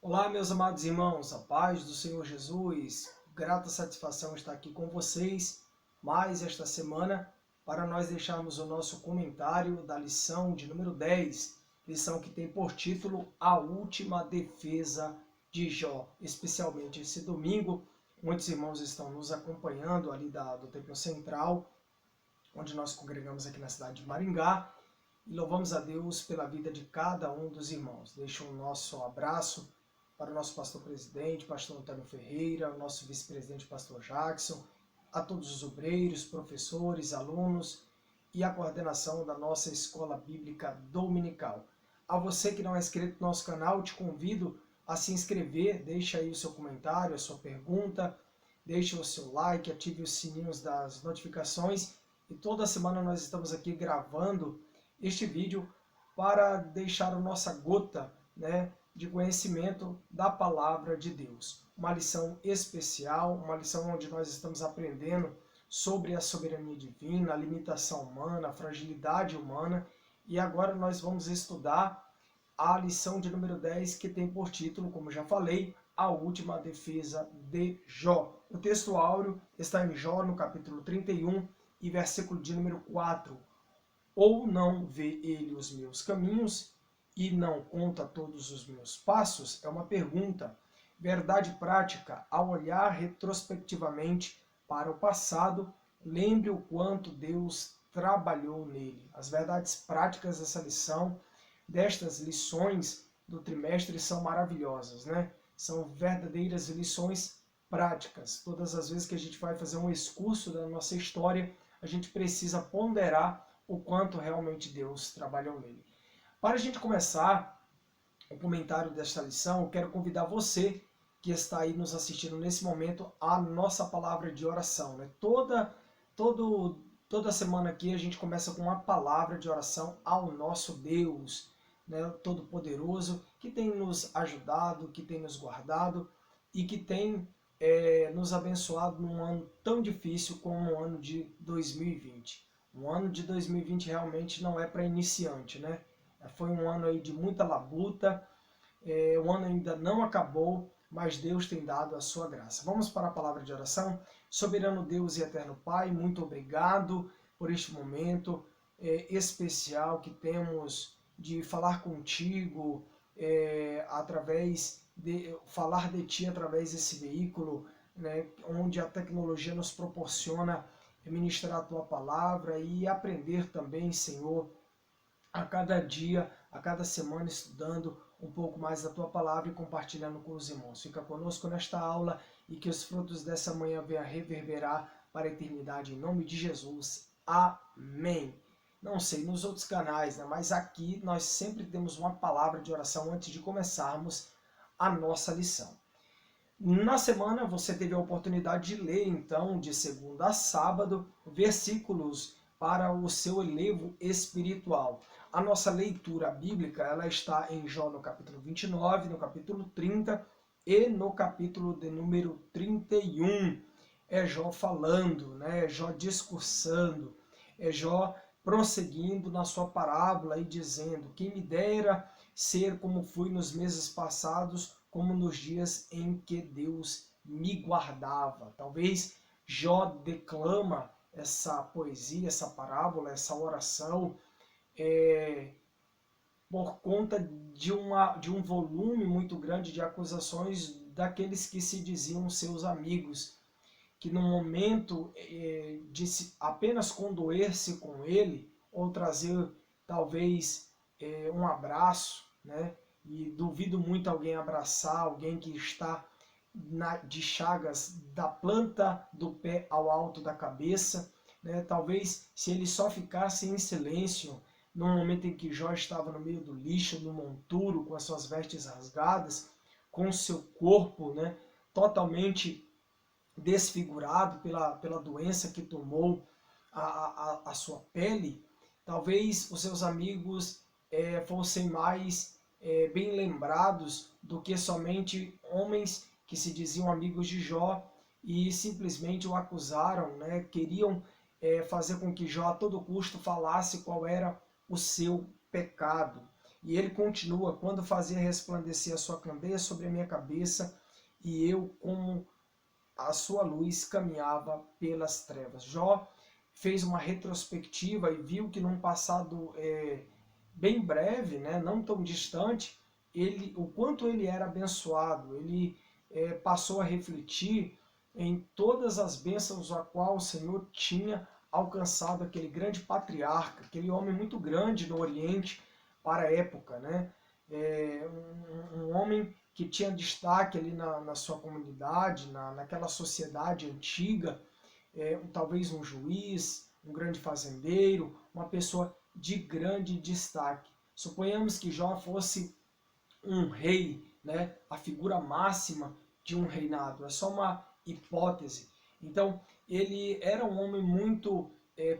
Olá, meus amados irmãos, a paz do Senhor Jesus, grata satisfação estar aqui com vocês mais esta semana para nós deixarmos o nosso comentário da lição de número 10, lição que tem por título A Última Defesa de Jó. Especialmente esse domingo, muitos irmãos estão nos acompanhando ali do Templo Central, onde nós congregamos aqui na cidade de Maringá, e louvamos a Deus pela vida de cada um dos irmãos. Deixo o nosso abraço para o nosso pastor presidente, pastor Antônio Ferreira, o nosso vice-presidente, pastor Jackson, a todos os obreiros, professores, alunos e a coordenação da nossa Escola Bíblica Dominical. A você que não é inscrito no nosso canal, te convido a se inscrever, deixe aí o seu comentário, a sua pergunta, deixe o seu like, ative os sininhos das notificações e toda semana nós estamos aqui gravando este vídeo para deixar a nossa gota, de conhecimento da palavra de Deus. Uma lição especial, uma lição onde nós estamos aprendendo sobre a soberania divina, a limitação humana, a fragilidade humana, e agora nós vamos estudar a lição de número 10, que tem por título, como já falei, A Última Defesa de Jó. O texto áureo está em Jó, no capítulo 31, e versículo de número 4. Ou não vê ele os meus caminhos e não conta todos os meus passos? É uma pergunta. Verdade prática: ao olhar retrospectivamente para o passado, lembre o quanto Deus trabalhou nele. As verdades práticas dessa lição, destas lições do trimestre, são maravilhosas, né? São verdadeiras lições práticas. Todas as vezes que a gente vai fazer um excurso da nossa história, a gente precisa ponderar o quanto realmente Deus trabalhou nele. Para a gente começar o comentário desta lição, eu quero convidar você que está aí nos assistindo nesse momento à nossa palavra de oração. Toda semana aqui a gente começa com uma palavra de oração ao nosso Deus, Todo-Poderoso, que tem nos ajudado, que tem nos guardado e que tem nos abençoado num ano tão difícil como o ano de 2020. O ano de 2020 realmente não é para iniciante, né? Foi um ano aí de muita labuta, o ano ainda não acabou, mas Deus tem dado a sua graça. Vamos para a palavra de oração. Soberano Deus e eterno Pai, muito obrigado por este momento especial que temos de falar contigo, através de falar de Ti através desse veículo, né, onde a tecnologia nos proporciona ministrar a Tua palavra e aprender também, Senhor, a cada dia, a cada semana, estudando um pouco mais da Tua palavra e compartilhando com os irmãos. Fica conosco nesta aula e que os frutos dessa manhã venham a reverberar para a eternidade, em nome de Jesus. Amém. Não sei nos outros canais, né? Mas aqui nós sempre temos uma palavra de oração antes de começarmos a nossa lição. Na semana você teve a oportunidade de ler, então, de segunda a sábado, versículos para o seu elevo espiritual. A nossa leitura bíblica ela está em Jó no capítulo 29, no capítulo 30 e no capítulo de número 31. É Jó falando, né? É Jó discursando, é Jó prosseguindo na sua parábola e dizendo: quem me dera ser como fui nos meses passados, como nos dias em que Deus me guardava. Talvez Jó declama essa poesia, essa parábola, essa oração, por conta de um volume muito grande de acusações daqueles que se diziam seus amigos, que no momento de apenas condoer-se com ele, ou trazer talvez um abraço, né? E duvido muito alguém abraçar alguém que está de chagas da planta do pé ao alto da cabeça, né? Talvez se ele só ficasse em silêncio no momento em que Jó estava no meio do lixo, no monturo, com as suas vestes rasgadas, com o seu corpo, né, totalmente desfigurado pela doença que tomou a sua pele, talvez os seus amigos fossem mais bem lembrados do que somente homens que se diziam amigos de Jó e simplesmente o acusaram, né? Queriam fazer com que Jó a todo custo falasse qual era o seu pecado. E ele continua: quando fazia resplandecer a sua candeia sobre a minha cabeça, e eu, como a sua luz, caminhava pelas trevas. Jó fez uma retrospectiva e viu que num passado bem breve, né, não tão distante, o quanto ele era abençoado. Ele passou a refletir em todas as bênçãos a qual o Senhor tinha alcançado aquele grande patriarca, aquele homem muito grande no Oriente para a época, né? Um homem que tinha destaque ali na sua comunidade, naquela sociedade antiga, talvez um juiz, um grande fazendeiro, uma pessoa de grande destaque. Suponhamos que Jó fosse um rei, né? A figura máxima de um reinado. É só uma hipótese. Então, ele era um homem muito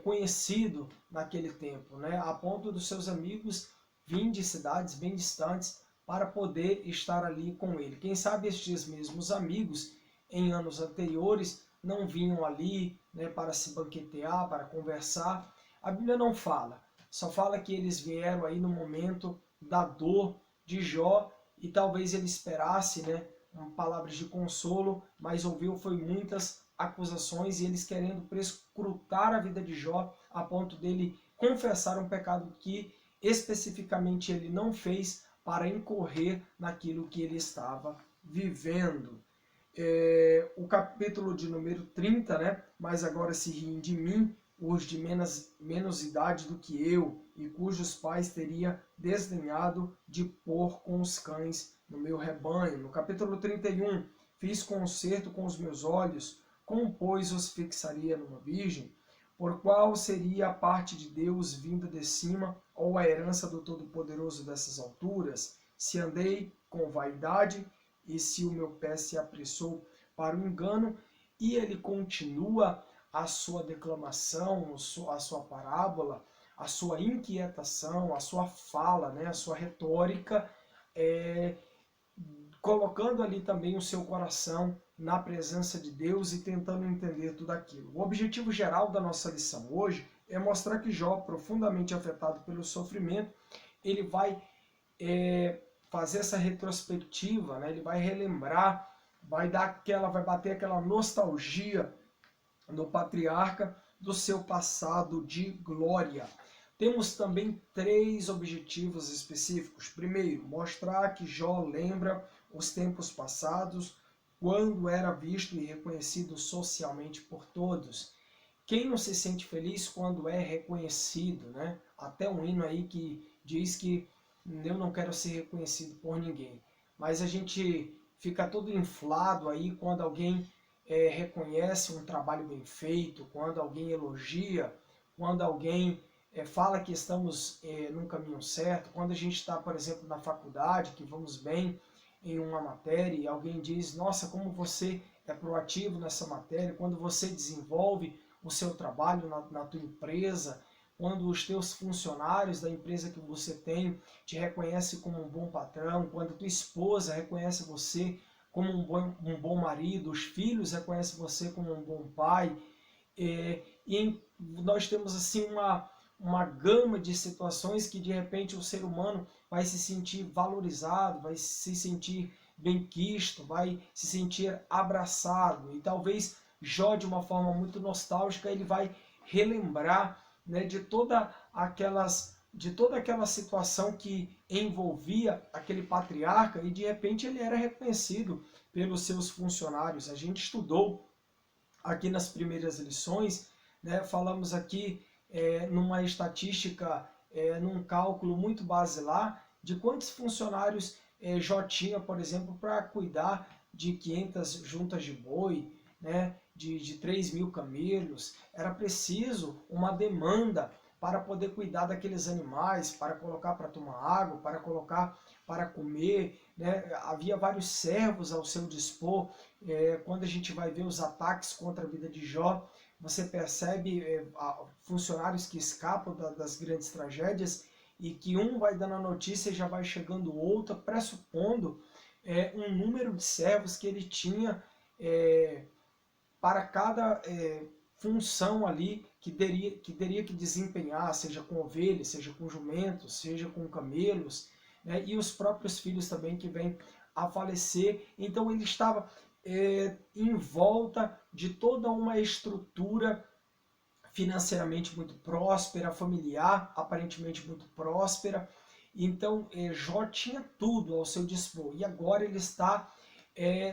conhecido naquele tempo, né? A ponto dos seus amigos virem de cidades bem distantes para poder estar ali com ele. Quem sabe estes mesmos amigos, em anos anteriores, não vinham ali, né, para se banquetear, para conversar. A Bíblia não fala, só fala que eles vieram aí no momento da dor de Jó, e talvez ele esperasse, né, palavras de consolo, mas ouviu foi muitas acusações e eles querendo prescrutar a vida de Jó a ponto dele confessar um pecado que especificamente ele não fez para incorrer naquilo que ele estava vivendo. O capítulo de número 30, né? Mas agora se riem de mim, os de menos idade do que eu, e cujos pais teria desdenhado de pôr com os cães no meu rebanho. No capítulo 31, fiz concerto com os meus olhos, como pois os fixaria numa virgem? Por qual seria a parte de Deus vinda de cima, ou a herança do Todo-Poderoso dessas alturas? Se andei com vaidade, e se o meu pé se apressou para o engano, e ele continua a sua declamação, a sua parábola, a sua inquietação, a sua fala, né, a sua retórica, colocando ali também o seu coração na presença de Deus e tentando entender tudo aquilo. O objetivo geral da nossa lição hoje é mostrar que Jó, profundamente afetado pelo sofrimento, ele vai fazer essa retrospectiva, né? Ele vai relembrar, vai bater aquela nostalgia no patriarca do seu passado de glória. Temos também 3 objetivos específicos. Primeiro, mostrar que Jó lembra os tempos passados, quando era visto e reconhecido socialmente por todos. Quem não se sente feliz quando é reconhecido, né? Até um hino aí que diz que eu não quero ser reconhecido por ninguém. Mas a gente fica todo inflado aí quando alguém reconhece um trabalho bem feito, quando alguém elogia, quando alguém fala que estamos num caminho certo, quando a gente está, por exemplo, na faculdade, que vamos bem em uma matéria e alguém diz, nossa, como você é proativo nessa matéria, quando você desenvolve o seu trabalho na tua empresa, quando os teus funcionários da empresa que você tem te reconhecem como um bom patrão, quando tua esposa reconhece você como um bom marido, os filhos reconhecem você como um bom pai, nós temos assim uma gama de situações que de repente o ser humano vai se sentir valorizado, vai se sentir benquisto, vai se sentir abraçado. E talvez Jó, de uma forma muito nostálgica, ele vai relembrar, né, de toda aquela situação que envolvia aquele patriarca e de repente ele era reconhecido pelos seus funcionários. A gente estudou aqui nas primeiras lições, né, falamos aqui numa estatística, num cálculo muito basilar, de quantos funcionários Jó tinha, por exemplo, para cuidar de 500 juntas de boi, né, de 3.000 camelos. Era preciso uma demanda para poder cuidar daqueles animais, para colocar para tomar água, para colocar para comer, né? Havia vários servos ao seu dispor. Quando a gente vai ver os ataques contra a vida de Jó, você percebe funcionários que escapam das grandes tragédias e que um vai dando a notícia e já vai chegando outro, pressupondo um número de servos que ele tinha para cada função ali que teria que desempenhar, seja com ovelhas, seja com jumentos, seja com camelos. né? E os próprios filhos também que vêm a falecer. Então ele estava em volta de toda uma estrutura financeiramente muito próspera, familiar, aparentemente muito próspera. Então Jó tinha tudo ao seu dispor e agora ele está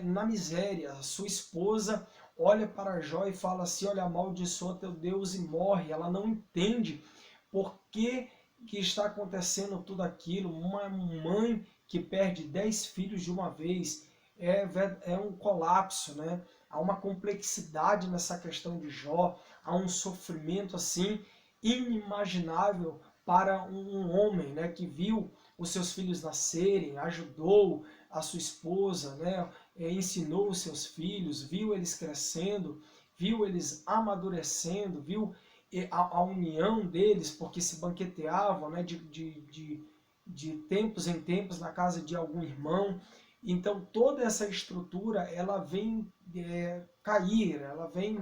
na miséria. A sua esposa olha para Jó e fala assim: olha, amaldiçoa teu Deus e morre. Ela não entende por que está acontecendo tudo aquilo. Uma mãe que perde 10 filhos de uma vez é um colapso, né? Há uma complexidade nessa questão de Jó, há um sofrimento assim inimaginável para um homem, né, que viu os seus filhos nascerem, ajudou a sua esposa, né, ensinou os seus filhos, viu eles crescendo, viu eles amadurecendo, viu a união deles, porque se banqueteavam, né, de tempos em tempos na casa de algum irmão. Então toda essa estrutura ela vem cair, ela vem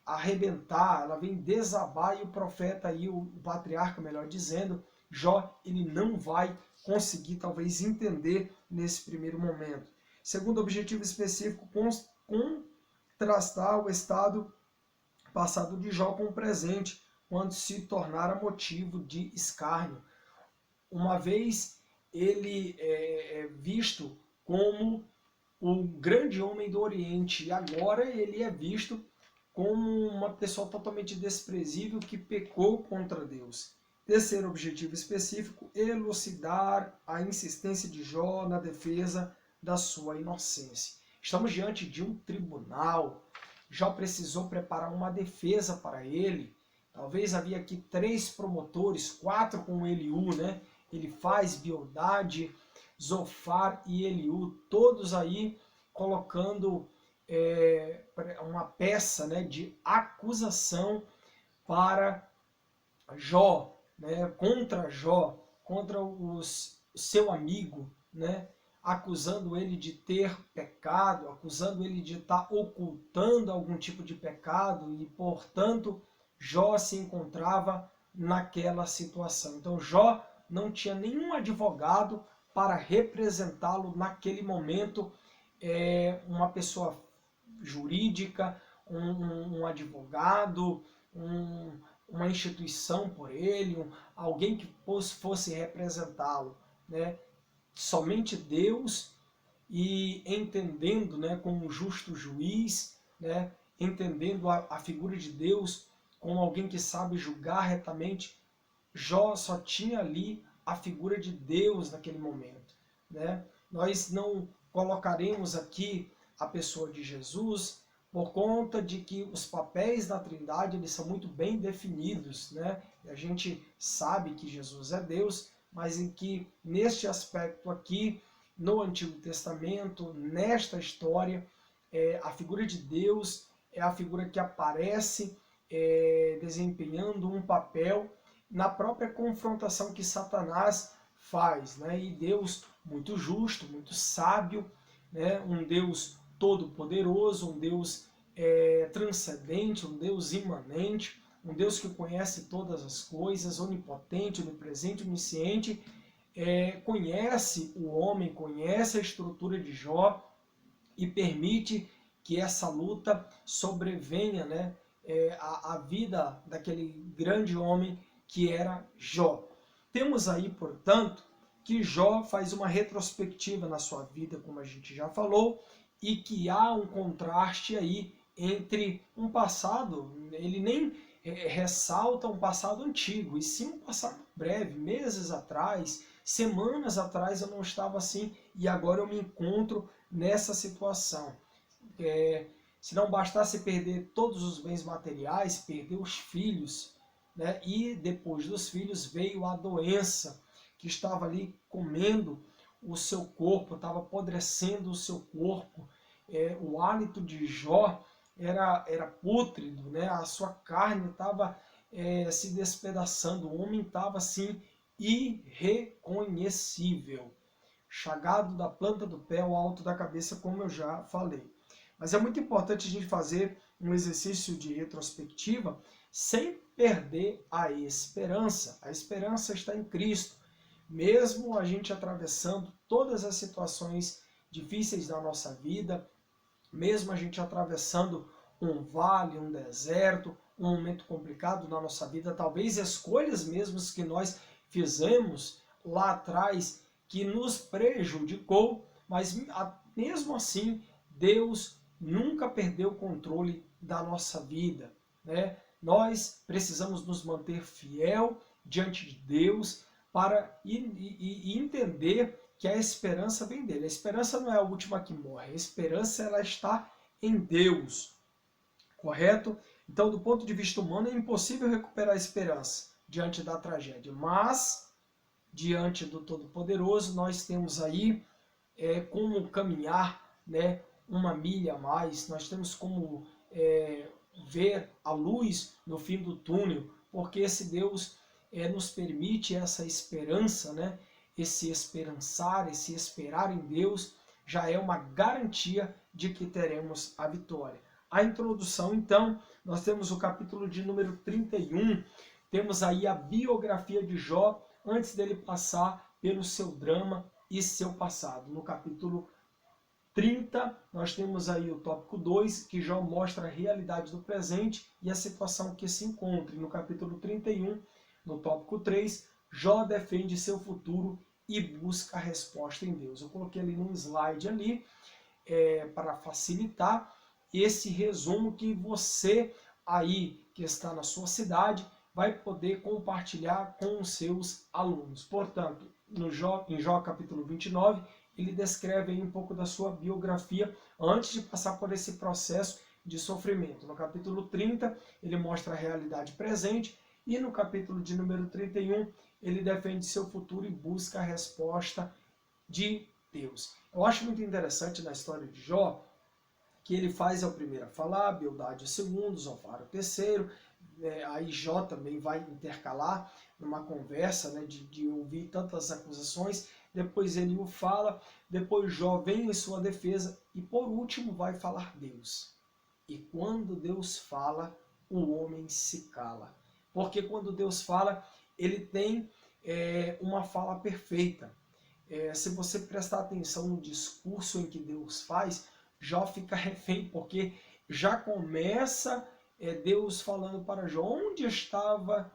arrebentar, ela vem desabar, e o profeta aí, o patriarca, melhor dizendo, Jó, ele não vai conseguir talvez entender nesse primeiro momento. Segundo objetivo específico, contrastar o estado passado de Jó com o presente, quando se tornara motivo de escárnio. Uma vez ele é visto como o grande homem do Oriente, e agora ele é visto como uma pessoa totalmente desprezível que pecou contra Deus. Terceiro objetivo específico, elucidar a insistência de Jó na defesa da sua inocência. Estamos diante de um tribunal. Jó precisou preparar uma defesa para ele. Talvez havia aqui 3 promotores, 4 com Eliú, né? Ele faz Bildade, Zofar e Eliú, todos aí colocando uma peça, né, de acusação para Jó, né, contra o seu amigo, né, acusando ele de ter pecado, acusando ele de estar ocultando algum tipo de pecado, e portanto Jó se encontrava naquela situação. Então Jó não tinha nenhum advogado para representá-lo naquele momento, uma pessoa jurídica, um advogado, uma instituição por ele, alguém que fosse representá-lo, né? Somente Deus, e entendendo, né, como um justo juiz, né, entendendo a figura de Deus como alguém que sabe julgar retamente, Jó só tinha ali a figura de Deus naquele momento, né? Nós não colocaremos aqui a pessoa de Jesus por conta de que os papéis da Trindade eles são muito bem definidos, né? A gente sabe que Jesus é Deus, mas em que neste aspecto aqui, no Antigo Testamento, nesta história, a figura de Deus é a figura que aparece desempenhando um papel na própria confrontação que Satanás faz, né? E Deus muito justo, muito sábio, né? Um Deus todo-poderoso, um Deus transcendente, um Deus imanente, um Deus que conhece todas as coisas, onipotente, onipresente, onisciente, conhece o homem, conhece a estrutura de Jó e permite que essa luta sobrevenha, né, a vida daquele grande homem que era Jó. Temos aí, portanto, que Jó faz uma retrospectiva na sua vida, como a gente já falou, e que há um contraste aí entre um passado, ele nem ressalta um passado antigo, e sim um passado breve, meses atrás, semanas atrás eu não estava assim, e agora eu me encontro nessa situação. Se não bastasse perder todos os bens materiais, perdeu os filhos, né? E depois dos filhos veio a doença que estava ali comendo o seu corpo, estava apodrecendo o seu corpo. O hálito de Jó era pútrido, né? A sua carne estava se despedaçando, o homem estava assim irreconhecível, chagado da planta do pé ao alto da cabeça, como eu já falei. Mas é muito importante a gente fazer um exercício de retrospectiva sem perder a esperança. A esperança está em Cristo. Mesmo a gente atravessando todas as situações difíceis da nossa vida, mesmo a gente atravessando um vale, um deserto, um momento complicado na nossa vida, talvez escolhas mesmas que nós fizemos lá atrás que nos prejudicou, mas mesmo assim Deus nunca perdeu o controle da nossa vida, né? Nós precisamos nos manter fiel diante de Deus para e entender que a esperança vem dele. A esperança não é a última que morre, a esperança ela está em Deus, correto? Então, do ponto de vista humano, é impossível recuperar a esperança diante da tragédia, mas diante do Todo-Poderoso, nós temos aí como caminhar, né, uma milha a mais, nós temos como ver a luz no fim do túnel, porque esse Deus nos permite essa esperança, né, esse esperançar, esse esperar em Deus, já é uma garantia de que teremos a vitória. A introdução, então, nós temos o capítulo de número 31, temos aí a biografia de Jó, antes dele passar pelo seu drama e seu passado. No capítulo 30, nós temos aí o tópico 2, que Jó mostra a realidade do presente e a situação que se encontra. E no capítulo 31, no tópico 3, Jó defende seu futuro e busca a resposta em Deus. Eu coloquei ali num slide ali, para facilitar esse resumo que você aí que está na sua cidade vai poder compartilhar com os seus alunos. Portanto, em Jó capítulo 29, ele descreve aí um pouco da sua biografia antes de passar por esse processo de sofrimento. No capítulo 30, ele mostra a realidade presente e no capítulo de número 31, ele defende seu futuro e busca a resposta de Deus. Eu acho muito interessante na história de Jó que ele faz o primeiro a falar, Bildade o segundo, Zofar o terceiro, aí Jó também vai intercalar numa conversa, né, de ouvir tantas acusações, depois ele o fala, depois Jó vem em sua defesa e por último vai falar Deus. E quando Deus fala, o homem se cala. Porque quando Deus fala, ele tem uma fala perfeita. Se você prestar atenção no discurso em que Deus faz, Jó fica refém, porque já começa Deus falando para Jó, onde estavas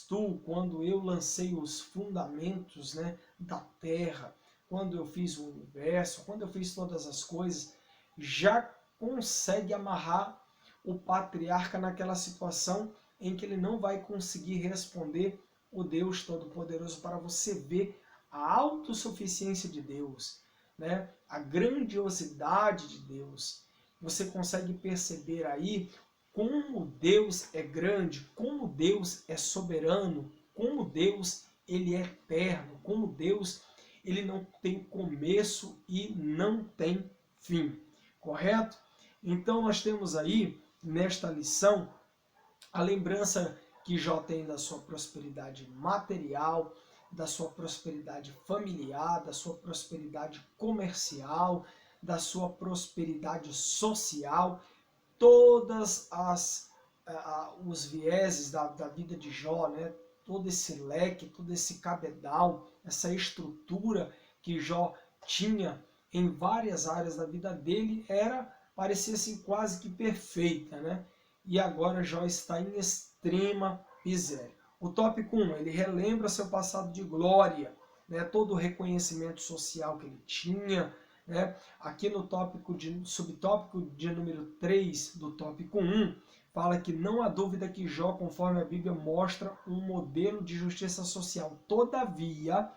tu quando eu lancei os fundamentos, né, da terra, quando eu fiz o universo, quando eu fiz todas as coisas, já consegue amarrar o patriarca naquela situação em que ele não vai conseguir responder o Deus Todo-Poderoso, para você ver a autossuficiência de Deus, né? A grandiosidade de Deus. Você consegue perceber aí como Deus é grande, como Deus é soberano, como Deus ele é eterno, como Deus ele não tem começo e não tem fim, correto? Então nós temos aí nesta lição a lembrança que Jó tem da sua prosperidade material, da sua prosperidade familiar, da sua prosperidade comercial, da sua prosperidade social, todas os vieses da vida de Jó, né? Todo esse leque, todo esse cabedal, essa estrutura que Jó tinha em várias áreas da vida dele, parecia assim quase que perfeita, né? E agora Jó está em extrema miséria. O tópico 1, ele relembra seu passado de glória, né, todo o reconhecimento social que ele tinha, né? Aqui no subtópico de número 3 do tópico 1, fala que não há dúvida que Jó, conforme a Bíblia mostra, um modelo de justiça social. Todavia,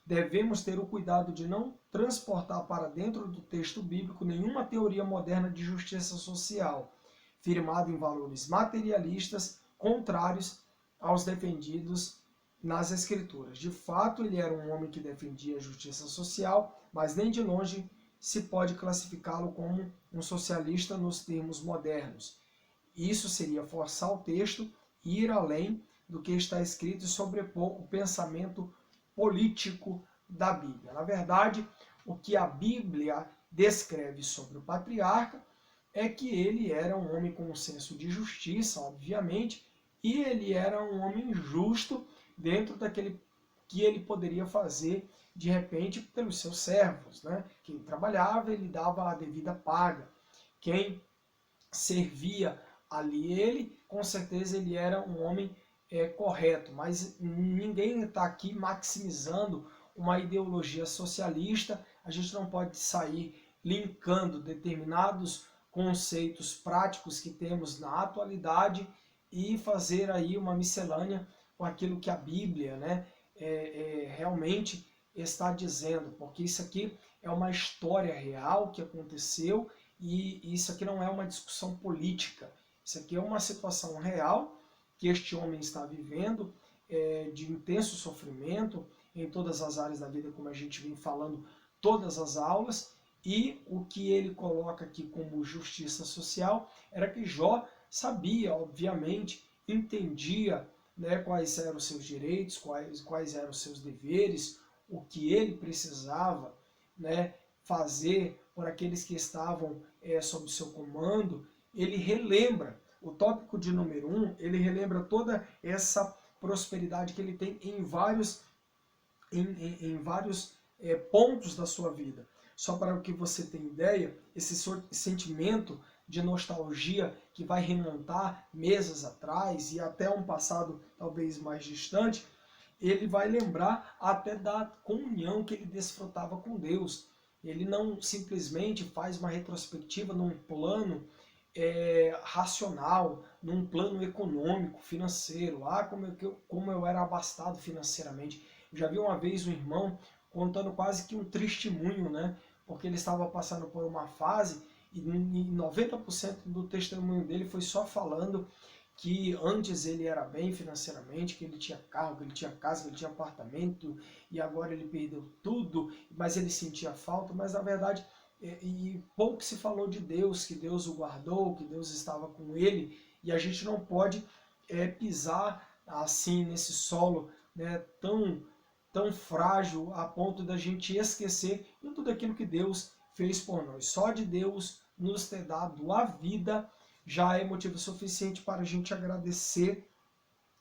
devemos ter o cuidado de não transportar para dentro do texto bíblico nenhuma teoria moderna de justiça social, firmada em valores materialistas contrários aos defendidos nas Escrituras. De fato, ele era um homem que defendia a justiça social, mas nem de longe se pode classificá-lo como um socialista nos termos modernos. Isso seria forçar o texto e ir além do que está escrito e sobrepor o pensamento político da Bíblia. Na verdade, o que a Bíblia descreve sobre o patriarca é que ele era um homem com um senso de justiça, obviamente, e ele era um homem justo dentro daquele que ele poderia fazer de repente pelos seus servos, né? Quem trabalhava, ele dava a devida paga. Quem servia ali ele, com certeza ele era um homem correto, mas ninguém está aqui maximizando uma ideologia socialista. A gente não pode sair linkando determinados conceitos práticos que temos na atualidade e fazer aí uma miscelânea com aquilo que a Bíblia, né, realmente está dizendo, porque isso aqui é uma história real que aconteceu e isso aqui não é uma discussão política, isso aqui é uma situação real que este homem está vivendo, de intenso sofrimento em todas as áreas da vida, como a gente vem falando todas as aulas, e o que ele coloca aqui como justiça social era que Jó sabia, obviamente, entendia, né, quais eram os seus direitos, quais eram os seus deveres, o que ele precisava, né, fazer por aqueles que estavam sob seu comando. Ele relembra, o tópico de número 1, ele relembra toda essa prosperidade que ele tem em vários pontos da sua vida. Só para que você tenha ideia, esse sentimento de nostalgia que vai remontar meses atrás e até um passado talvez mais distante, ele vai lembrar até da comunhão que ele desfrutava com Deus. Ele não simplesmente faz uma retrospectiva num plano racional, num plano econômico, financeiro. Como eu era abastado financeiramente. Eu já vi uma vez um irmão contando quase que um testemunho, né? Porque ele estava passando por uma fase e 90% do testemunho dele foi só falando que antes ele era bem financeiramente, que ele tinha carro, que ele tinha casa, que ele tinha apartamento, e agora ele perdeu tudo, mas ele sentia falta. Mas na verdade, e pouco se falou de Deus, que Deus o guardou, que Deus estava com ele, e a gente não pode pisar assim nesse solo, né, tão frágil a ponto da gente esquecer de tudo aquilo que Deus fez por nós. Só de Deus nos ter dado a vida já é motivo suficiente para a gente agradecer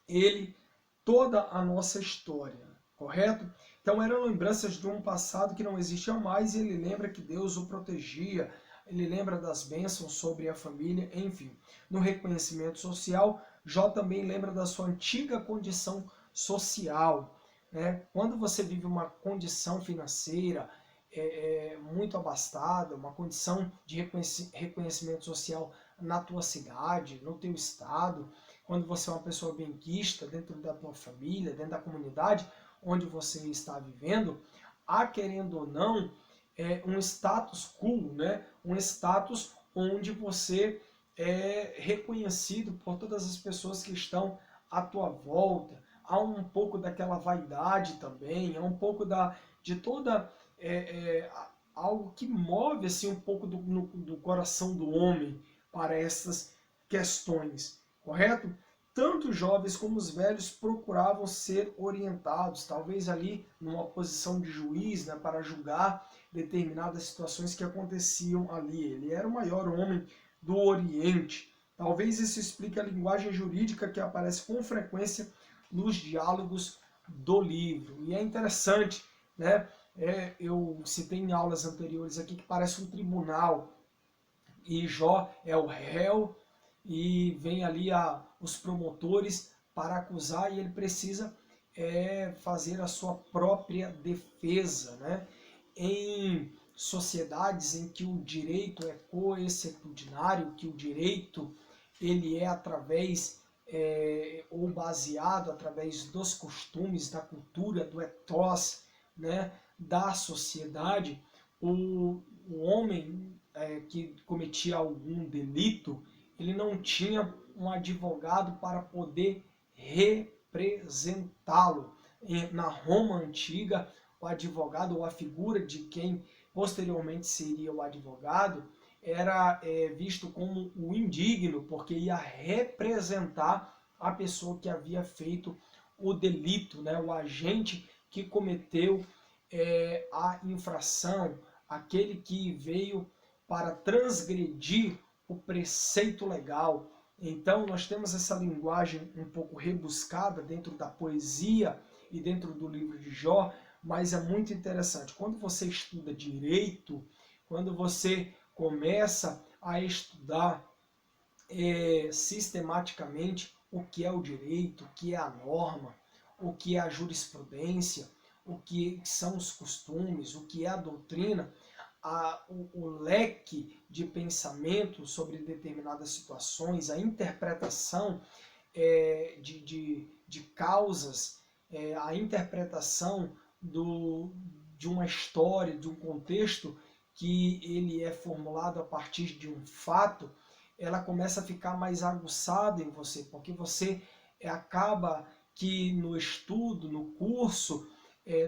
Ele toda a nossa história, correto? Então eram lembranças de um passado que não existia mais e ele lembra que Deus o protegia, ele lembra das bênçãos sobre a família, enfim. No reconhecimento social, Jó também lembra da sua antiga condição social, né? Quando você vive uma condição financeira muito abastada, uma condição de reconhecimento social na tua cidade, no teu estado, quando você é uma pessoa benquista dentro da tua família, dentro da comunidade onde você está vivendo, há, querendo ou não, um status quo, né? Um status onde você é reconhecido por todas as pessoas que estão à tua volta. Há um pouco daquela vaidade também, há um pouco de toda algo que move assim, um pouco do coração do homem para essas questões, correto? Tanto os jovens como os velhos procuravam ser orientados, talvez ali numa posição de juiz, né, para julgar determinadas situações que aconteciam ali. Ele era o maior homem do Oriente. Talvez isso explique a linguagem jurídica que aparece com frequência nos diálogos do livro. E é interessante, né? Eu citei em aulas anteriores aqui que parece um tribunal, e Jó é o réu, e vem ali os promotores para acusar, e ele precisa fazer a sua própria defesa, né? Em sociedades em que o direito é coexecudinário, que o direito ele é através ou baseado através dos costumes, da cultura, do ethos, né, da sociedade, o homem que cometia algum delito, ele não tinha um advogado para poder representá-lo. Na Roma antiga, o advogado, ou a figura de quem posteriormente seria o advogado, era visto como o indigno, porque ia representar a pessoa que havia feito o delito, né? O agente que cometeu a infração, aquele que veio para transgredir o preceito legal. Então nós temos essa linguagem um pouco rebuscada dentro da poesia e dentro do livro de Jó, mas é muito interessante. Quando você estuda direito, quando você começa a estudar sistematicamente o que é o direito, o que é a norma, o que é a jurisprudência, o que são os costumes, o que é a doutrina, o leque de pensamento sobre determinadas situações, a interpretação de causas, a interpretação de uma história, de um contexto que ele é formulado a partir de um fato, ela começa a ficar mais aguçada em você, porque você acaba que no estudo, no curso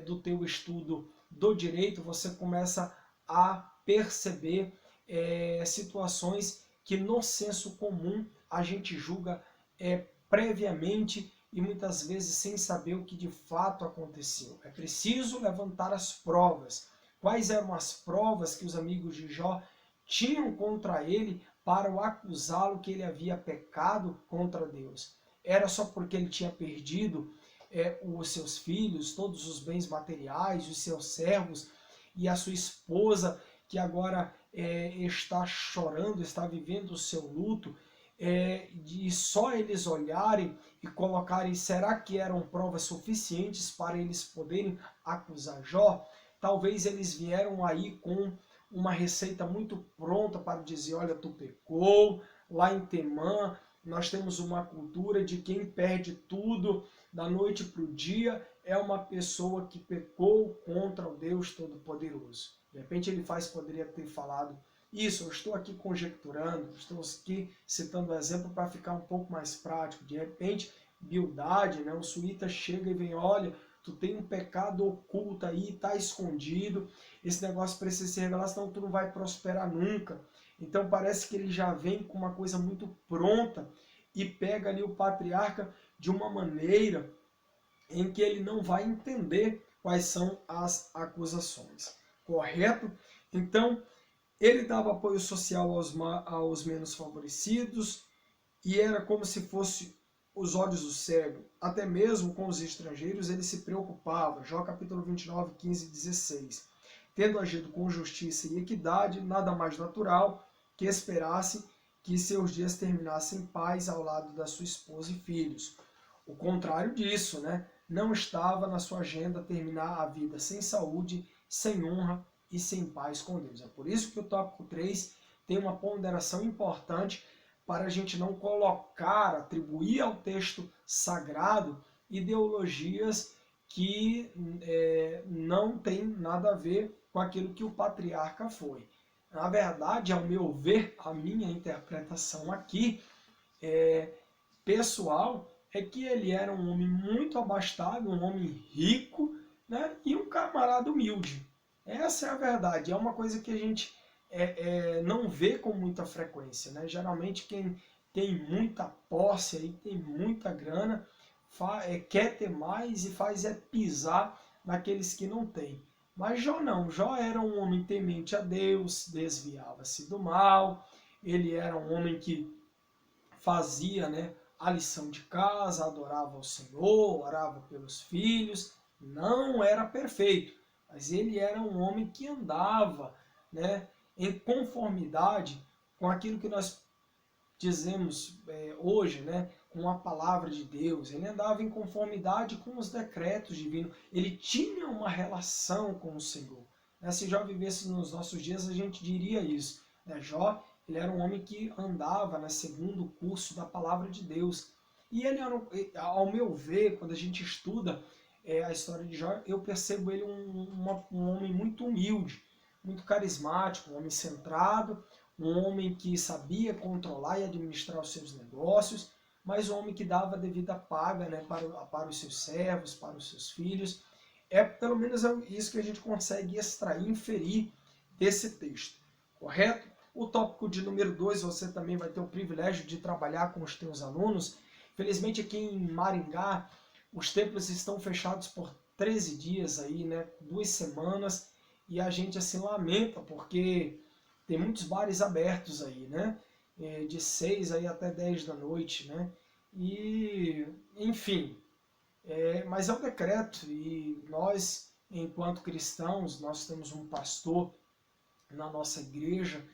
do teu estudo do direito, você começa a perceber situações que no senso comum a gente julga previamente e muitas vezes sem saber o que de fato aconteceu. É preciso levantar as provas. Quais eram as provas que os amigos de Jó tinham contra ele para o acusá-lo que ele havia pecado contra Deus? Era só porque ele tinha perdido os seus filhos, todos os bens materiais, os seus servos e a sua esposa, que agora está chorando, está vivendo o seu luto, de só eles olharem e colocarem, será que eram provas suficientes para eles poderem acusar Jó? Talvez eles vieram aí com uma receita muito pronta para dizer, olha, tu pecou, lá em Temã nós temos uma cultura de quem perde tudo da noite para o dia é uma pessoa que pecou contra o Deus Todo-Poderoso. De repente poderia ter falado isso, eu estou aqui conjecturando, estou aqui citando o exemplo para ficar um pouco mais prático. De repente, Bildade, né, o suíta chega e vem, olha, tu tem um pecado oculto aí, está escondido, esse negócio precisa ser revelado, senão tu não vai prosperar nunca. Então parece que ele já vem com uma coisa muito pronta e pega ali o patriarca de uma maneira em que ele não vai entender quais são as acusações. Correto? Então, ele dava apoio social aos menos favorecidos e era como se fosse os olhos do cego. Até mesmo com os estrangeiros ele se preocupava. Jó capítulo 29, 15 e 16. Tendo agido com justiça e equidade, nada mais natural que esperasse que seus dias terminassem em paz ao lado da sua esposa e filhos. O contrário disso, né? Não estava na sua agenda terminar a vida sem saúde, sem honra e sem paz com Deus. É por isso que o tópico 3 tem uma ponderação importante para a gente não colocar, atribuir ao texto sagrado ideologias que não tem nada a ver com aquilo que o patriarca foi. Na verdade, ao meu ver, a minha interpretação aqui pessoal é que ele era um homem muito abastado, um homem rico, né, e um camarada humilde. Essa é a verdade, é uma coisa que a gente não vê com muita frequência. Né? Geralmente quem tem muita posse, aí, tem muita grana, quer ter mais e faz pisar naqueles que não têm. Mas Jó não, Jó era um homem temente a Deus, desviava-se do mal, ele era um homem que fazia, né, a lição de casa, adorava o Senhor, orava pelos filhos, não era perfeito, mas ele era um homem que andava, né, em conformidade com aquilo que nós dizemos hoje, né, com a palavra de Deus. Ele andava em conformidade com os decretos divinos, ele tinha uma relação com o Senhor. Se Jó vivesse nos nossos dias, a gente diria isso. Jó, ele era um homem que andava, segundo o curso da palavra de Deus. E ele era, ao meu ver, quando a gente estuda a história de Jó, eu percebo ele um homem muito humilde, muito carismático, um homem centrado, um homem que sabia controlar e administrar os seus negócios, mas um homem que dava devida paga, né, para os seus servos, para os seus filhos. Pelo menos isso que a gente consegue extrair, inferir desse texto, correto? O tópico de número 2, você também vai ter o privilégio de trabalhar com os teus alunos. Felizmente aqui em Maringá, os templos estão fechados por 13 dias, aí, né, 2 semanas, e a gente assim lamenta, porque tem muitos bares abertos aí, né, de 6 aí até 10 da noite, né, e enfim, Mas é um decreto e nós, enquanto cristãos, nós temos um pastor na nossa igreja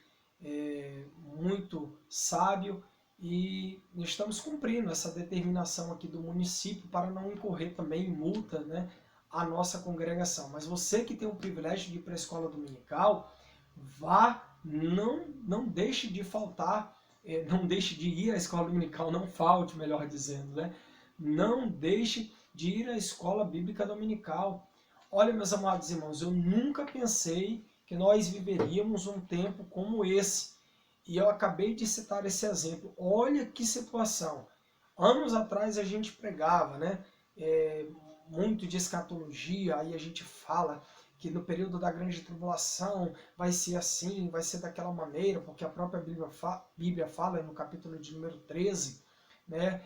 muito sábio e estamos cumprindo essa determinação aqui do município para não incorrer também em multa, né, a nossa congregação. Mas você que tem o privilégio de ir para a escola dominical, vá, não deixe de faltar, não deixe de ir à escola dominical, não falte, melhor dizendo, né? Não deixe de ir à escola bíblica dominical. Olha, meus amados irmãos, eu nunca pensei que nós viveríamos um tempo como esse. E eu acabei de citar esse exemplo. Olha que situação. Anos atrás a gente pregava, né? Muito de escatologia, aí a gente fala que no período da grande tribulação vai ser assim, vai ser daquela maneira, porque a própria Bíblia fala no capítulo de número 13, né?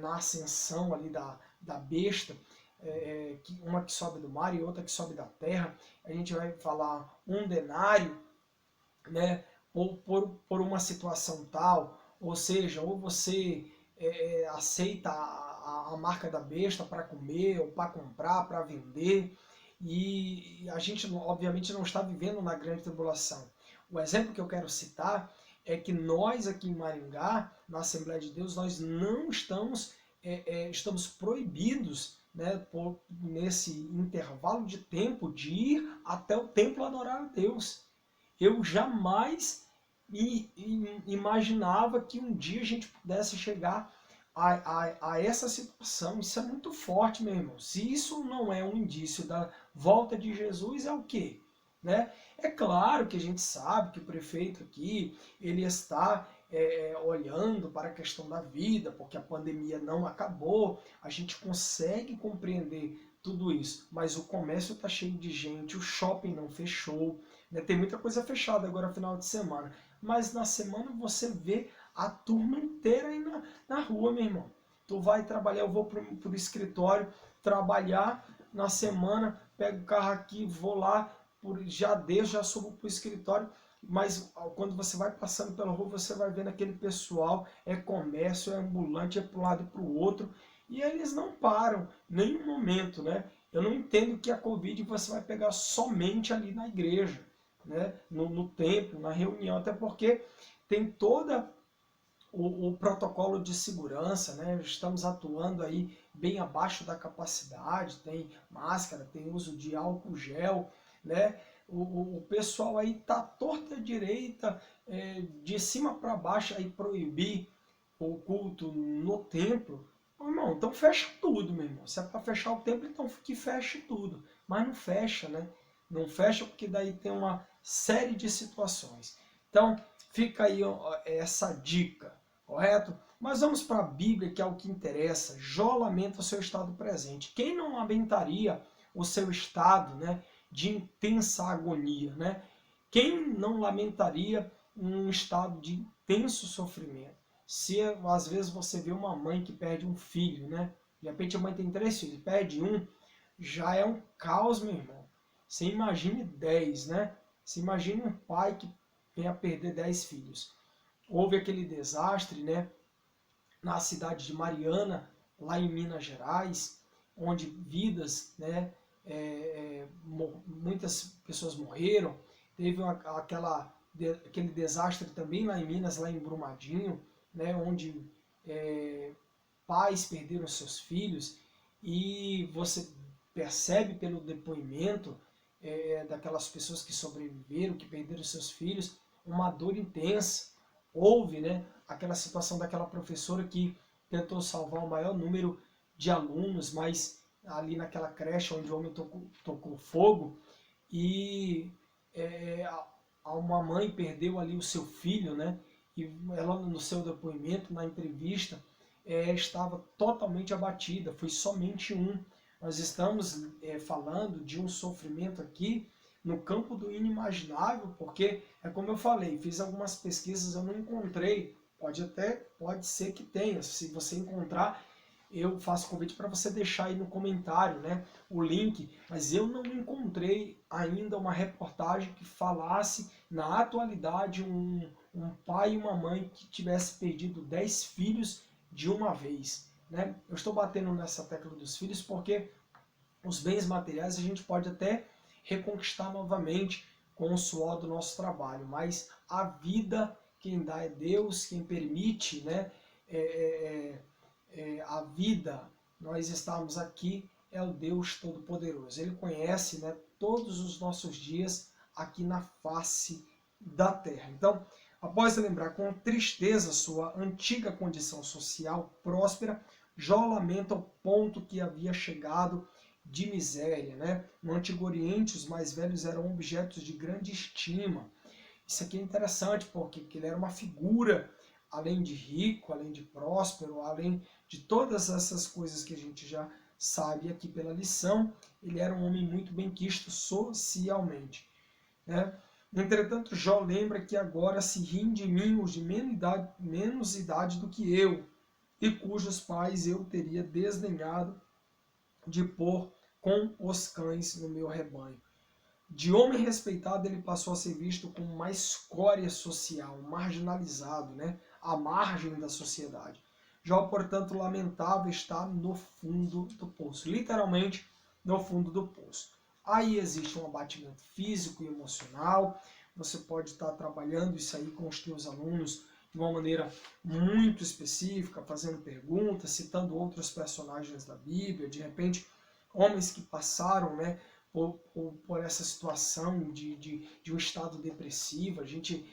Na ascensão ali da besta, uma que sobe do mar e outra que sobe da terra. A gente vai falar um denário, né, ou por uma situação tal, ou seja, ou você aceita a marca da besta para comer, ou para comprar, para vender, e a gente obviamente não está vivendo na grande tribulação. O exemplo que eu quero citar é que nós aqui em Maringá, na Assembleia de Deus, nós não estamos proibidos, né, nesse intervalo de tempo, de ir até o templo adorar a Deus. Eu jamais imaginava que um dia a gente pudesse chegar a essa situação. Isso é muito forte, meu irmão. Se isso não é um indício da volta de Jesus, é o quê? Né? É claro que a gente sabe que o prefeito aqui, ele está olhando para a questão da vida, porque a pandemia não acabou, a gente consegue compreender tudo isso, mas o comércio está cheio de gente, o shopping não fechou, né? Tem muita coisa fechada agora final de semana, mas na semana você vê a turma inteira aí na rua, meu irmão. Tu vai trabalhar, eu vou pro escritório trabalhar na semana, pego o carro aqui, vou lá, já subo pro escritório, mas quando você vai passando pela rua, você vai vendo aquele pessoal, é comércio, é ambulante, é para um lado e para o outro, e eles não param, nenhum momento, né? Eu não entendo que a Covid você vai pegar somente ali na igreja, né? No templo, na reunião, até porque tem toda o protocolo de segurança, né? Estamos atuando aí bem abaixo da capacidade, tem máscara, tem uso de álcool gel, né? O pessoal aí tá torta direita, de cima para baixo, aí proibir o culto no templo. Meu irmão, então fecha tudo, meu irmão. Se é para fechar o templo, então que feche tudo. Mas não fecha, né? Não fecha porque daí tem uma série de situações. Então, fica aí essa dica, correto? Mas vamos para a Bíblia, que é o que interessa. Jó lamenta o seu estado presente. Quem não lamentaria o seu estado, né, de intensa agonia, né? Quem não lamentaria um estado de intenso sofrimento? Se às vezes você vê uma mãe que perde um filho, né? De repente a mãe tem 3 filhos, perde um, já é um caos, meu irmão. Você imagine 10, né? Você imagine um pai que vem a perder 10 filhos. Houve aquele desastre, né, na cidade de Mariana, lá em Minas Gerais, onde vidas, né, muitas pessoas morreram. Teve aquele desastre também lá em Minas, lá em Brumadinho, né, onde pais perderam seus filhos, e você percebe pelo depoimento daquelas pessoas que sobreviveram, que perderam seus filhos, uma dor intensa. Houve, né, aquela situação daquela professora que tentou salvar o maior número de alunos, mas ali naquela creche onde o homem tocou fogo, e uma mãe perdeu ali o seu filho, né, e ela no seu depoimento, na entrevista, estava totalmente abatida, foi somente um. Nós estamos falando de um sofrimento aqui no campo do inimaginável, porque é como eu falei, fiz algumas pesquisas, eu não encontrei, pode ser que tenha, se você encontrar, eu faço convite para você deixar aí no comentário, né, o link, mas eu não encontrei ainda uma reportagem que falasse na atualidade um pai e uma mãe que tivesse perdido 10 filhos de uma vez. né? Eu estou batendo nessa tecla dos filhos porque os bens materiais a gente pode até reconquistar novamente com o suor do nosso trabalho, mas a vida quem dá é Deus, quem permite, né, a vida, nós estamos aqui, é o Deus Todo-Poderoso. Ele conhece, né, todos os nossos dias aqui na face da terra. Então, após lembrar com tristeza sua antiga condição social próspera, Jó lamenta o ponto que havia chegado de miséria, né? No Antigo Oriente, os mais velhos eram objetos de grande estima. Isso aqui é interessante, porque ele era uma figura, além de rico, além de próspero, além de todas essas coisas que a gente já sabe aqui pela lição, ele era um homem muito bem quisto socialmente, né? Entretanto, Jó lembra que agora se riem de mim os de menos idade do que eu, e cujos pais eu teria desdenhado de pôr com os cães no meu rebanho. De homem respeitado, ele passou a ser visto como uma escória social, marginalizado, né? À margem da sociedade. Jó, portanto, lamentava estar no fundo do poço, literalmente no fundo do poço. Aí existe um abatimento físico e emocional, você pode estar trabalhando isso aí com os teus alunos de uma maneira muito específica, fazendo perguntas, citando outros personagens da Bíblia, de repente homens que passaram, né, por essa situação de um estado depressivo. A gente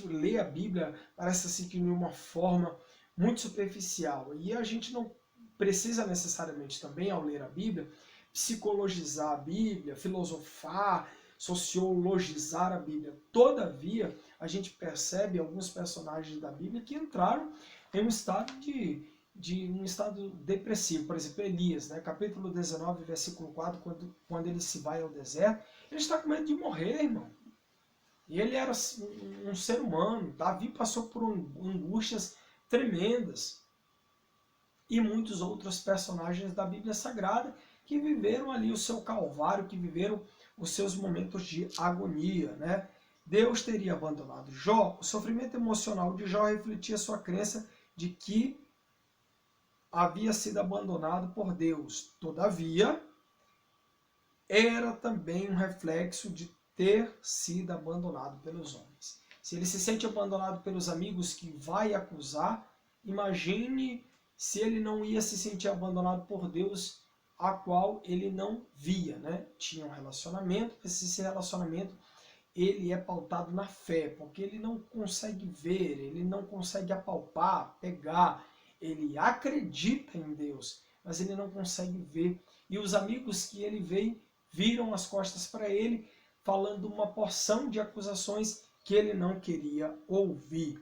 lê a Bíblia, parece assim que de uma forma muito superficial, e a gente não precisa necessariamente também, ao ler a Bíblia, psicologizar a Bíblia, filosofar, sociologizar a Bíblia. Todavia, a gente percebe alguns personagens da Bíblia que entraram em um estado de um estado depressivo. Por exemplo, Elias, né? Capítulo 19, versículo 4, quando ele se vai ao deserto, ele está com medo de morrer, irmão. E ele era um ser humano. Davi passou por angústias tremendas. E muitos outros personagens da Bíblia Sagrada que viveram ali o seu calvário, que viveram os seus momentos de agonia, né? Deus teria abandonado Jó. O sofrimento emocional de Jó refletia sua crença de que havia sido abandonado por Deus. Todavia, era também um reflexo de ter sido abandonado pelos homens. Se ele se sente abandonado pelos amigos que vai acusar, imagine se ele não ia se sentir abandonado por Deus, a qual ele não via, né? Tinha um relacionamento, esse relacionamento ele é pautado na fé, porque ele não consegue ver, ele não consegue apalpar, pegar, ele acredita em Deus, mas ele não consegue ver. E os amigos que ele veio viram as costas para ele, falando uma porção de acusações que ele não queria ouvir.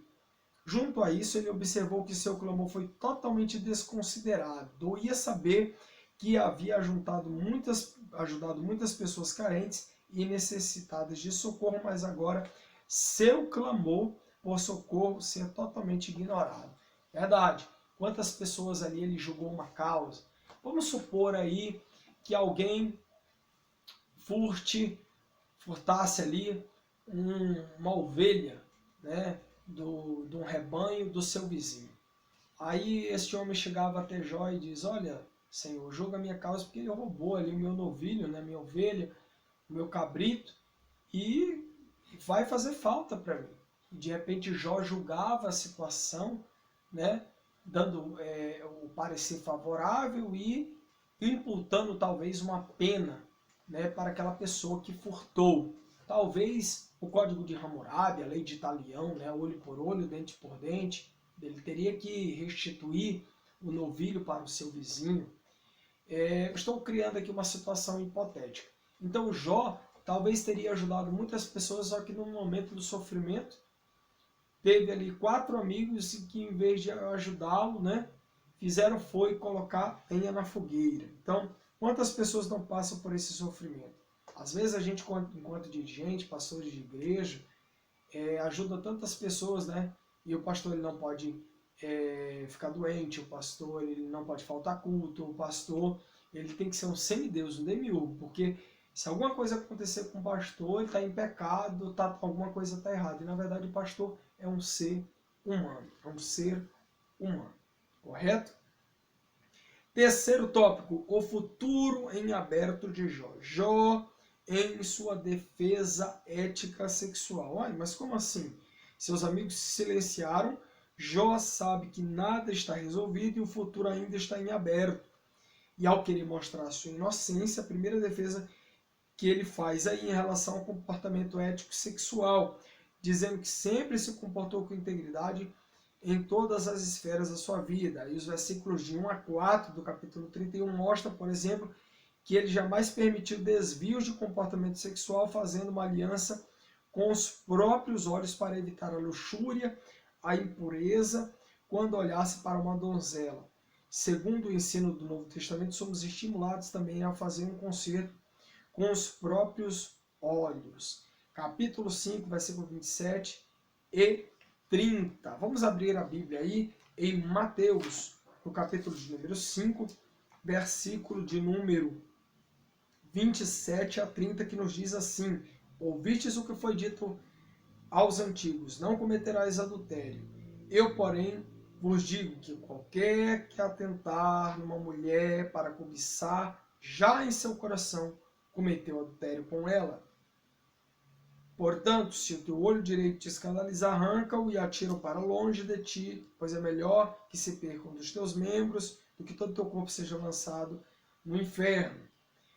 Junto a isso, ele observou que seu clamor foi totalmente desconsiderado. Doía saber que havia ajudado muitas pessoas carentes e necessitadas de socorro, mas agora seu clamor por socorro ser totalmente ignorado. Verdade. Quantas pessoas ali ele julgou uma causa? Vamos supor aí que alguém furtasse ali uma ovelha, né, de um rebanho do seu vizinho. Aí este homem chegava até Jó e diz: olha, Senhor, julga a minha causa porque ele roubou ali o meu novilho, né, minha ovelha, o meu cabrito, e vai fazer falta para mim. E de repente Jó julgava a situação, né, dando o parecer favorável e imputando talvez uma pena, né, para aquela pessoa que furtou. Talvez o Código de Hammurabi, a lei de Talião, né, olho por olho, dente por dente, ele teria que restituir o novilho para o seu vizinho. Estou criando aqui uma situação hipotética. Então Jó talvez teria ajudado muitas pessoas, só que no momento do sofrimento teve ali 4 amigos que, em vez de ajudá-lo, né, fizeram foi colocar lenha na fogueira. Então, quantas pessoas não passam por esse sofrimento? Às vezes a gente, enquanto dirigente, pastores de igreja, ajuda tantas pessoas, né? E o pastor ele não pode ficar doente, o pastor ele não pode faltar culto, o pastor ele tem que ser um semideus, um demiurgo, porque se alguma coisa acontecer com o pastor, ele está em pecado, alguma coisa está errada. E na verdade o pastor é um ser humano, é um ser humano. correto? Terceiro tópico, o futuro em aberto de Jó. Jó em sua defesa ética sexual. Ai, mas como assim? Seus amigos se silenciaram, Jó sabe que nada está resolvido e o futuro ainda está em aberto. E ao querer mostrar a sua inocência, a primeira defesa que ele faz aí em relação ao comportamento ético sexual, dizendo que sempre se comportou com integridade em todas as esferas da sua vida. E os versículos de 1 a 4 do capítulo 31 mostram, por exemplo, que ele jamais permitiu desvios de comportamento sexual, fazendo uma aliança com os próprios olhos para evitar a luxúria, a impureza, quando olhasse para uma donzela. Segundo o ensino do Novo Testamento, somos estimulados também a fazer um concerto com os próprios olhos. Capítulo 5, versículo 27 e 30. Vamos abrir a Bíblia aí em Mateus, no capítulo de número 5, versículo de número 27 a 30, que nos diz assim: ouvistes o que foi dito aos antigos, não cometerás adultério. Eu, porém, vos digo que qualquer que atentar numa mulher para cobiçar, já em seu coração cometeu adultério com ela. Portanto, se o teu olho direito te escandalizar, arranca-o e atira-o para longe de ti, pois é melhor que se perca um dos teus membros do que todo o teu corpo seja lançado no inferno.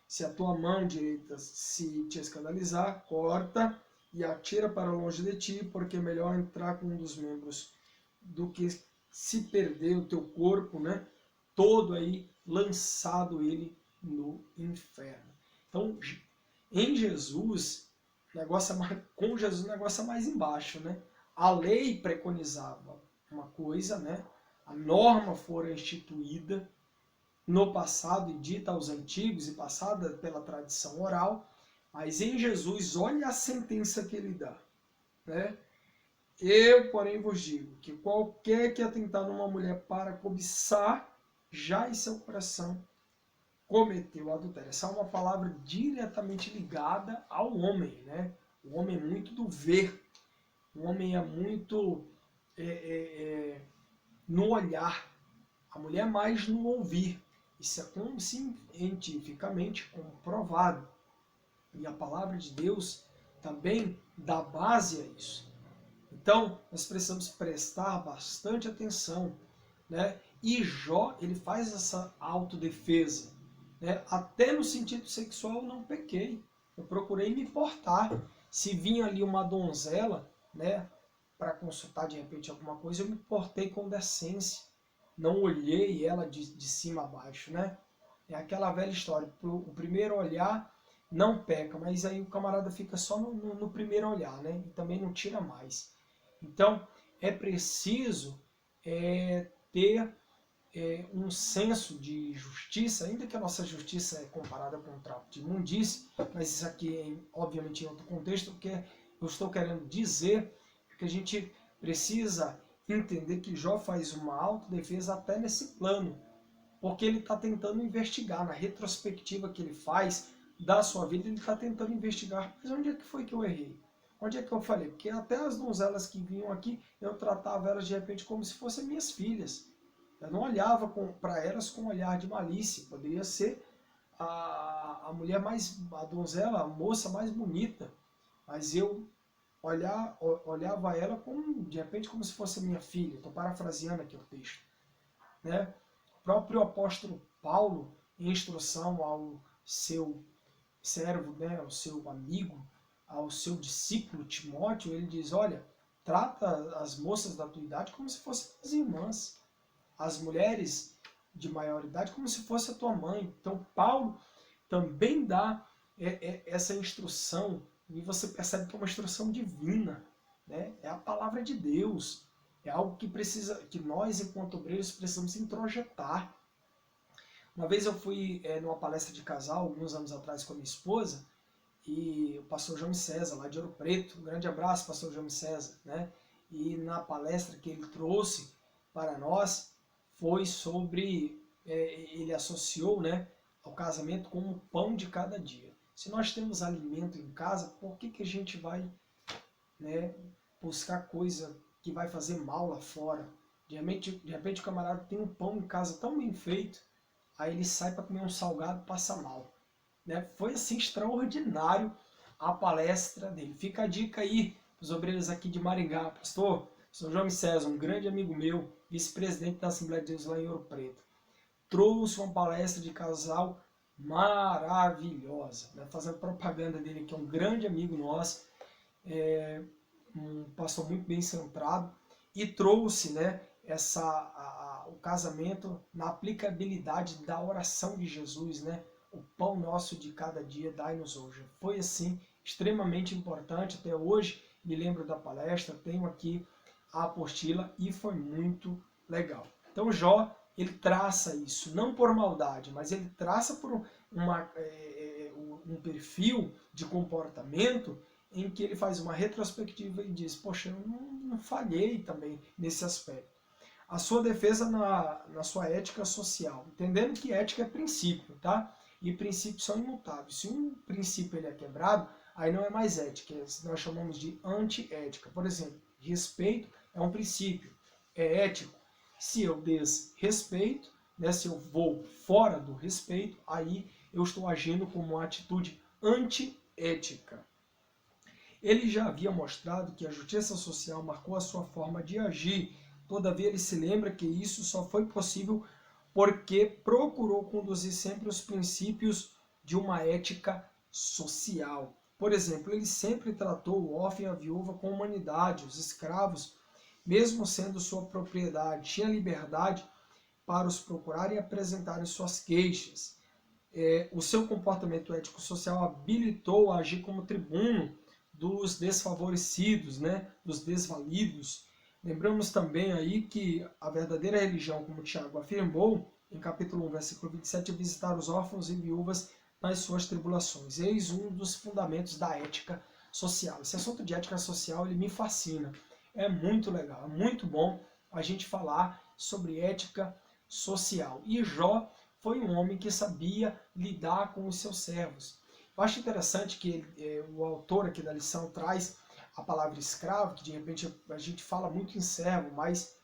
Se a tua mão direita se te escandalizar, corta e atira para longe de ti, porque é melhor entrar com um dos membros do que se perder o teu corpo, né, todo aí lançado ele no inferno. Então, em Jesus, com Jesus o negócio é mais embaixo, né? A lei preconizava uma coisa, né? A norma fora instituída no passado e dita aos antigos e passada pela tradição oral, mas em Jesus, olha a sentença que ele dá, né? Eu, porém, vos digo que qualquer que atentar numa mulher para cobiçar, já em seu coração cometeu adultério. Essa é uma palavra diretamente ligada ao homem, né? O homem é muito do ver, o homem é muito no olhar, a mulher é mais no ouvir. Isso é cientificamente comprovado. E a palavra de Deus também dá base a isso. Então, nós precisamos prestar bastante atenção, né? E Jó, ele faz essa autodefesa, né? Até no sentido sexual eu não pequei. Eu procurei me portar. Se vinha ali uma donzela, né, para consultar de repente alguma coisa, eu me portei com decência. Não olhei ela de cima a baixo, né? É aquela velha história. O primeiro olhar não peca, mas aí o camarada fica só no primeiro olhar, né? E também não tira mais. Então, é preciso ter um senso de justiça, ainda que a nossa justiça é comparada com um trapo de imundície, mas isso aqui, obviamente, em outro contexto, porque eu estou querendo dizer que a gente precisa entender que Jó faz uma autodefesa até nesse plano, porque ele está tentando investigar, na retrospectiva que ele faz da sua vida, ele está tentando investigar, mas onde é que foi que eu errei? Onde é que eu falei? Porque até as donzelas que vinham aqui, eu tratava elas de repente como se fossem minhas filhas. Eu não olhava para elas com um olhar de malícia. Poderia ser a mulher mais, a donzela, a moça mais bonita. Mas eu olhava ela de repente como se fosse minha filha. Estou parafraseando aqui o texto, né? O próprio apóstolo Paulo, em instrução ao seu servo, né, ao seu amigo, ao seu discípulo Timóteo, ele diz, olha, trata as moças da tua idade como se fossem as irmãs, as mulheres de maior idade como se fosse a tua mãe. Então Paulo também dá essa instrução, e você percebe que é uma instrução divina, né? É a palavra de Deus, é algo que nós, enquanto obreiros, precisamos introjetar. Uma vez eu fui numa palestra de casal, alguns anos atrás, com a minha esposa, e o pastor João César, lá de Ouro Preto, um grande abraço, pastor João César, né? E na palestra que ele trouxe para nós, foi sobre, ele associou, né, ao casamento como o pão de cada dia. Se nós temos alimento em casa, por que a gente vai, né, buscar coisa que vai fazer mal lá fora? De repente o camarada tem um pão em casa tão bem feito, aí ele sai para comer um salgado e passa mal. Né? Foi assim extraordinário a palestra dele. Fica a dica aí para os obreiros aqui de Maringá. Pastor João César, um grande amigo meu, vice-presidente da Assembleia de Deus lá em Ouro Preto, trouxe uma palestra de casal maravilhosa, né? Fazendo propaganda dele, que é um grande amigo nosso, um pastor muito bem centrado, e trouxe, né, o casamento na aplicabilidade da oração de Jesus, né? O pão nosso de cada dia, dai-nos hoje. Foi assim, extremamente importante. Até hoje me lembro da palestra, tenho aqui a apostila e foi muito legal. Então Jó, ele traça isso, não por maldade, mas ele traça por um perfil de comportamento em que ele faz uma retrospectiva e diz, poxa, eu não falhei também nesse aspecto. A sua defesa na sua ética social, entendendo que ética é princípio, tá? E princípios são imutáveis. Se um princípio ele é quebrado, aí não é mais ética, nós chamamos de antiética. Por exemplo, respeito é um princípio, é ético. Se eu desrespeito, né, se eu vou fora do respeito, aí eu estou agindo como uma atitude antiética. Ele já havia mostrado que a justiça social marcou a sua forma de agir. Todavia, ele se lembra que isso só foi possível porque procurou conduzir sempre os princípios de uma ética social. Por exemplo, ele sempre tratou o órfão e a viúva com humanidade, os escravos, mesmo sendo sua propriedade, tinha liberdade para os procurar e apresentarem suas queixas. O seu comportamento ético-social habilitou a agir como tribuno dos desfavorecidos, né, dos desvalidos. Lembramos também aí que a verdadeira religião, como Tiago afirmou, em capítulo 1, versículo 27, é visitar os órfãos e viúvas nas suas tribulações. Eis um dos fundamentos da ética social. Esse assunto de ética social, ele me fascina. É muito legal, é muito bom a gente falar sobre ética social. E Jó foi um homem que sabia lidar com os seus servos. Eu acho interessante que o autor aqui da lição traz a palavra escravo, que de repente a gente fala muito em servo, mas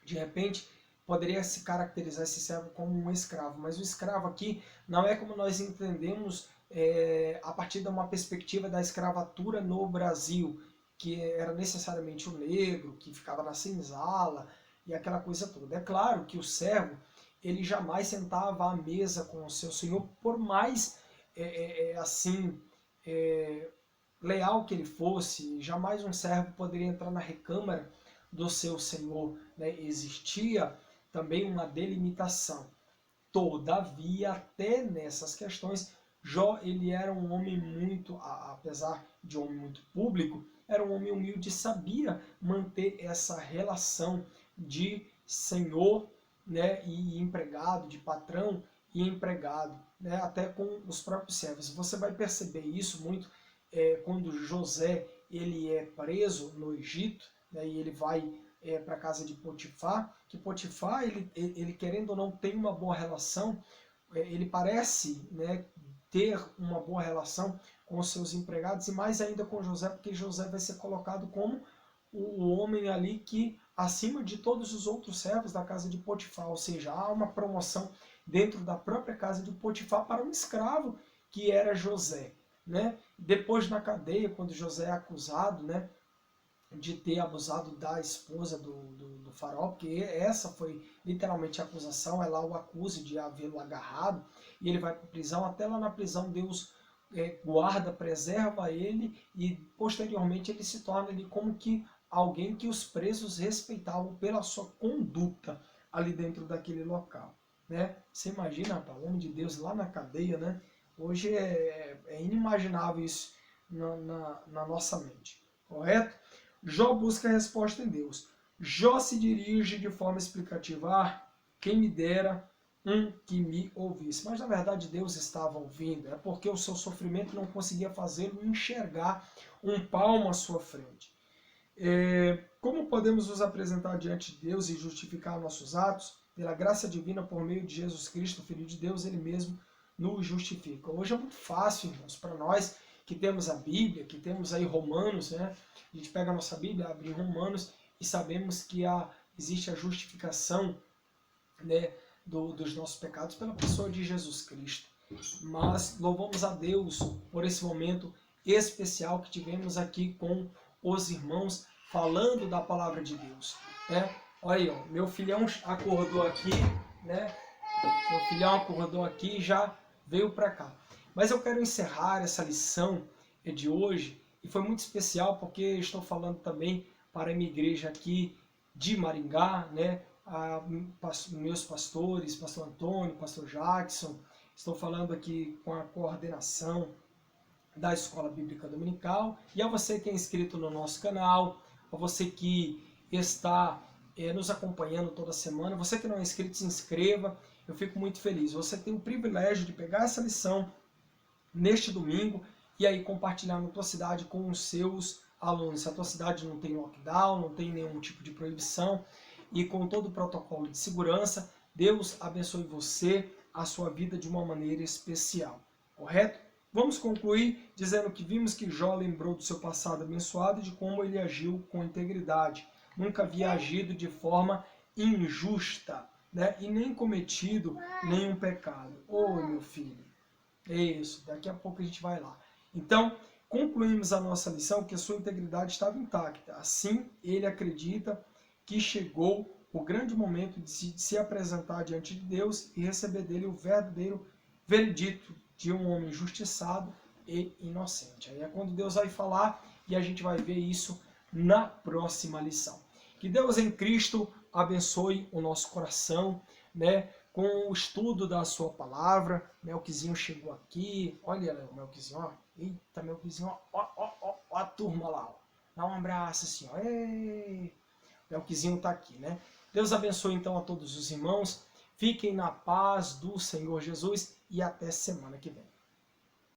de repente poderia se caracterizar esse servo como um escravo. Mas o escravo aqui não é como nós entendemos a partir de uma perspectiva da escravatura no Brasil, que era necessariamente o negro, que ficava na senzala e aquela coisa toda. É claro que o servo, ele jamais sentava à mesa com o seu senhor, por mais assim, leal que ele fosse, jamais um servo poderia entrar na recâmara do seu senhor. Né? Existia também uma delimitação. Todavia, até nessas questões, Jó ele era um homem muito, apesar de um homem muito público, era um homem humilde e sabia manter essa relação de senhor, né, e empregado, de patrão e empregado, né, até com os próprios servos. Você vai perceber isso muito quando José ele é preso no Egito, né, e ele vai para a casa de Potifar, que Potifar, ele querendo ou não tem uma boa relação, ele parece, né, ter uma boa relação com os seus empregados, e mais ainda com José, porque José vai ser colocado como o homem ali que acima de todos os outros servos da casa de Potifar, ou seja, há uma promoção dentro da própria casa de Potifar para um escravo que era José. Né? Depois na cadeia, quando José é acusado, né, de ter abusado da esposa do faraó, porque essa foi literalmente a acusação, ela o acusa de havê-lo agarrado, e ele vai para a prisão. Até lá na prisão Deus guarda, preserva ele, e posteriormente ele se torna ali como que alguém que os presos respeitavam pela sua conduta ali dentro daquele local. Né? Você imagina, rapaz, o homem de Deus lá na cadeia, né? Hoje é inimaginável isso na nossa mente, correto? Jó busca a resposta em Deus. Jó se dirige de forma explicativa, quem me dera que me ouvisse. Mas na verdade Deus estava ouvindo, é porque o seu sofrimento não conseguia fazê-lo enxergar um palmo à sua frente. Como podemos nos apresentar diante de Deus e justificar nossos atos? Pela graça divina, por meio de Jesus Cristo, Filho de Deus, Ele mesmo nos justifica. Hoje é muito fácil, irmãos, para nós que temos a Bíblia, que temos aí Romanos, né? A gente pega a nossa Bíblia, abre em Romanos e sabemos que existe a justificação, né, dos nossos pecados pela pessoa de Jesus Cristo. Mas louvamos a Deus por esse momento especial que tivemos aqui com os irmãos falando da palavra de Deus, né? Olha aí, ó, meu filhão acordou aqui, né? Meu filhão acordou aqui e já veio para cá. Mas eu quero encerrar essa lição de hoje, e foi muito especial porque estou falando também para a minha igreja aqui de Maringá, né? Meus pastores, pastor Antônio, pastor Jackson, estou falando aqui com a coordenação da Escola Bíblica Dominical, e a você que é inscrito no nosso canal, a você que está nos acompanhando toda semana, você que não é inscrito, se inscreva, eu fico muito feliz. Você tem o privilégio de pegar essa lição neste domingo e aí compartilhar na tua cidade com os seus alunos. Se a tua cidade não tem lockdown, não tem nenhum tipo de proibição, e com todo o protocolo de segurança, Deus abençoe você, a sua vida de uma maneira especial, correto? Vamos concluir dizendo que vimos que Jó lembrou do seu passado abençoado e de como ele agiu com integridade. Nunca havia agido de forma injusta, né? E nem cometido nenhum pecado. Oi, meu filho. É isso, daqui a pouco a gente vai lá. Então, concluímos a nossa lição que a sua integridade estava intacta. Assim, ele acredita que chegou o grande momento de se apresentar diante de Deus e receber dele o verdadeiro veredito de um homem justiçado e inocente. Aí é quando Deus vai falar e a gente vai ver isso na próxima lição. Que Deus em Cristo abençoe o nosso coração, né, com o estudo da sua palavra. Melquizinho chegou aqui, olha o Melquizinho, ó. Eita, Melquizinho, ó a turma lá, ó. Dá um abraço assim, ó. Ei! Melquizinho está aqui, né? Deus abençoe então a todos os irmãos. Fiquem na paz do Senhor Jesus e até semana que vem.